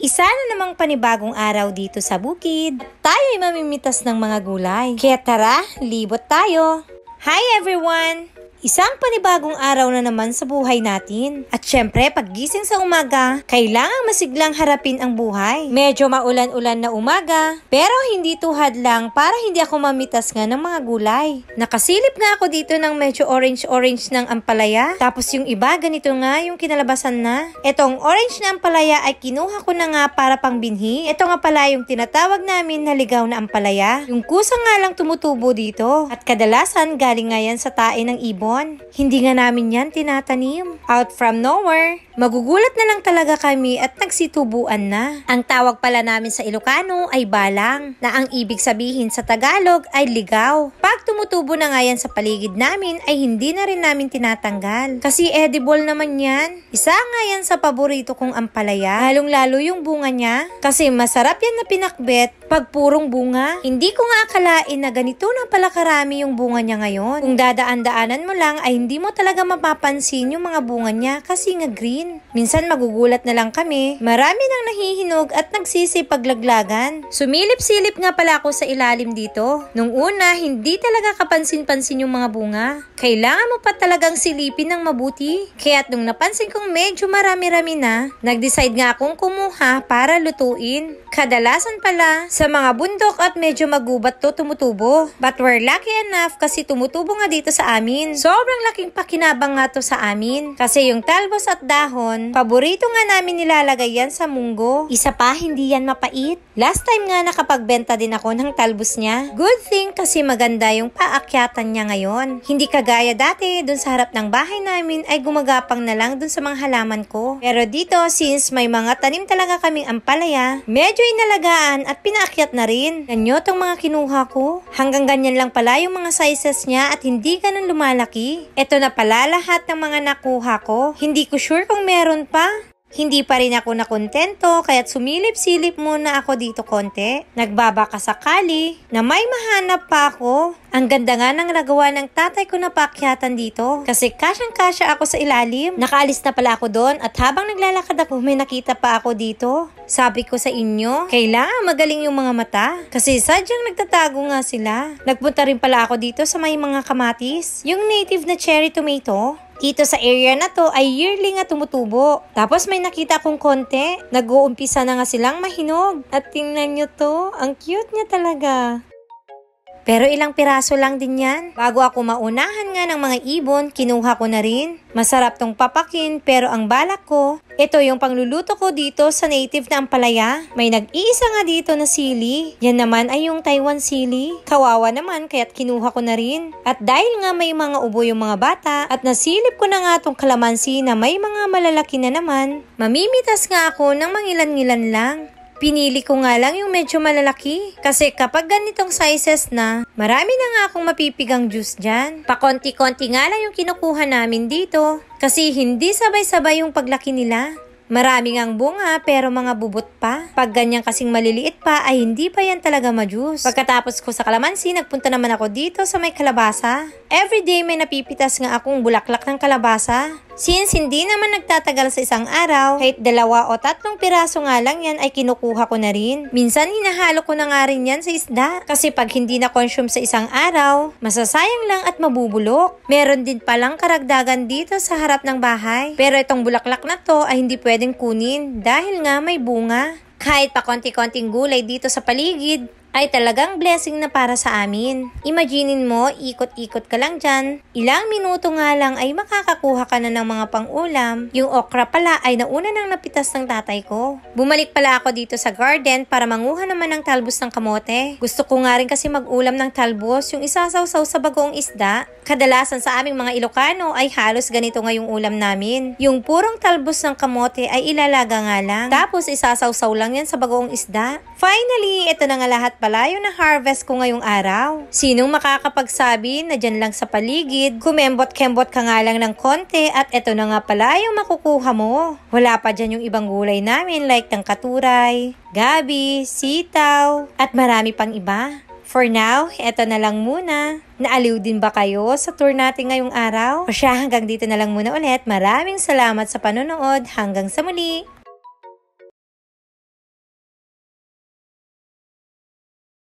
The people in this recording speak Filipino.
Isa na namang panibagong araw dito sa bukid. Tayo ay mamimitas ng mga gulay. Kaya tara, libot tayo! Hi everyone! Isang panibagong araw na naman sa buhay natin. At syempre, paggising sa umaga, kailangang masiglang harapin ang buhay. Medyo maulan-ulan na umaga, pero hindi tuhad lang para hindi ako mamitas nga ng mga gulay. Nakasilip nga ako dito ng medyo orange-orange ng ampalaya. Tapos yung iba, ganito nga yung kinalabasan na. Etong orange na ampalaya ay kinuha ko na nga para pang binhi. Ito nga pala yung tinatawag namin na ligaw na ampalaya. Yung kusang nga lang tumutubo dito. At kadalasan, galing nga yan sa tae ng ibon. Hindi nga namin yan tinatanim. Out from nowhere, magugulat na lang talaga kami at nagsitubuan na. Ang tawag pala namin sa Ilocano ay balang, na ang ibig sabihin sa Tagalog ay ligaw. Pag tumutubo na nga yan sa paligid namin ay hindi na rin namin tinatanggal. Kasi edible naman yan. Isa nga yan sa paborito kong ampalaya, lalong-lalo yung bunga niya. Kasi masarap yan na pinakbet pag purong bunga. Hindi ko nga akalain na ganito na pala karami yung bunga niya ngayon. Kung dadaan-daanan mo lang ay hindi mo talaga mapapansin yung mga bunga niya kasi nga green. Minsan magugulat na lang kami, marami nang nahihinog at nagsisipaglaglagan. Sumilip-silip nga pala ako sa ilalim dito. Nung una, hindi talaga kapansin-pansin yung mga bunga. Kailangan mo pa talagang silipin ng mabuti. Kaya't nung napansin kong medyo marami-rami na, nag-decide nga akong kumuha para lutuin. Kadalasan pala, sa mga bundok at medyo magubat to tumutubo. But we're lucky enough kasi tumutubo nga dito sa amin. Sobrang laking pakinabang nga to sa amin. Kasi yung talbos at dahon, paborito nga namin nilalagay yan sa munggo. Isa pa, hindi yan mapait. Last time nga nakapagbenta din ako ng talbos niya. Good thing kasi maganda yung paakyatan niya ngayon. Hindi kagaya dati, dun sa harap ng bahay namin ay gumagapang na lang dun sa mga halaman ko. Pero dito, since may mga tanim talaga kaming ampalaya, medyo inalagaan at pinaakyat na rin. Ganyo tong mga kinuha ko. Hanggang ganyan lang pala yung mga sizes niya at hindi ganun lumalaki. Ito na pala lahat ng mga nakuha ko. Hindi ko sure kung meron pa. Hindi pa rin ako nakontento kaya't sumilip-silip muna ako dito konti. Nagbabaka sakali na may mahanap pa ako. Ang ganda nga ng nagawa ng tatay ko na paakyatan dito kasi kasyang-kasya ako sa ilalim. Nakaalis na pala ako doon at habang naglalakad ako may nakita pa ako dito. Sabi ko sa inyo, kailangan magaling yung mga mata kasi sadyang nagtatago nga sila. Nagpunta rin pala ako dito sa may mga kamatis. Yung native na cherry tomato. Dito sa area na to ay yearly nga tumutubo. Tapos may nakita kong konti. Nag-uumpisa na nga silang mahinog. At tingnan nyo to, ang cute niya talaga. Pero ilang piraso lang din yan. Bago ako maunahan nga ng mga ibon, kinuha ko na rin. Masarap tong papakin pero ang balak ko, ito yung pangluluto ko dito sa native na ampalaya. May nag-iisa nga dito na sili. Yan naman ay yung Taiwan sili. Kawawa naman kaya't kinuha ko na rin. At dahil nga may mga ubo yung mga bata at nasilip ko na nga tong kalamansi na may mga malalaki na naman, mamimitas nga ako ng mangilan-ngilan lang. Pinili ko nga lang yung medyo malalaki. Kasi kapag ganitong sizes na, marami na nga akong mapipigang juice dyan. Pakonti-konti nga lang yung kinukuha namin dito. Kasi hindi sabay-sabay yung paglaki nila. Maraming ang bunga pero mga bubot pa. Pag ganyan kasing maliliit pa ay hindi pa yan talaga ma-juice. Pagkatapos ko sa kalamansi, nagpunta naman ako dito sa may kalabasa. Everyday may napipitas nga akong bulaklak ng kalabasa. Since hindi naman nagtatagal sa isang araw, kahit 2 o 3 piraso nga lang yan ay kinukuha ko na rin. Minsan hinahalo ko na nga rin yan sa isda. Kasi pag hindi na-consume sa isang araw, masasayang lang at mabubulok. Meron din palang karagdagan dito sa harap ng bahay. Pero itong bulaklak na to ay hindi pwedeng kunin dahil nga may bunga. Kahit pa konti-konting gulay dito sa paligid, ay talagang blessing na para sa amin. Imaginin mo, ikot-ikot ka lang dyan. Ilang minuto nga lang ay makakakuha ka na ng mga pang-ulam. Yung okra pala ay nauna nang napitas ng tatay ko. Bumalik pala ako dito sa garden para manguha naman ng talbos ng kamote. Gusto ko nga rin kasi mag-ulam ng talbos, yung isasaw-saw sa bagoong isda. Kadalasan sa aming mga Ilocano ay halos ganito nga yung ulam namin. Yung purong talbos ng kamote ay ilalaga nga lang. Tapos isasaw-saw lang yan sa bagoong isda. Finally, ito na nga lahat pala yung na-harvest ko ngayong araw. Sinong makakapagsabi na dyan lang sa paligid, kumembot-kembot ka nga lang ng konti at eto na nga pala yung makukuha mo. Wala pa dyan yung ibang gulay namin like ng katuray, gabi, sitaw, at marami pang iba. For now, eto na lang muna. Naaliw din ba kayo sa tour natin ngayong araw? O siya, hanggang dito na lang muna ulit. Maraming salamat sa panonood. Hanggang sa muli!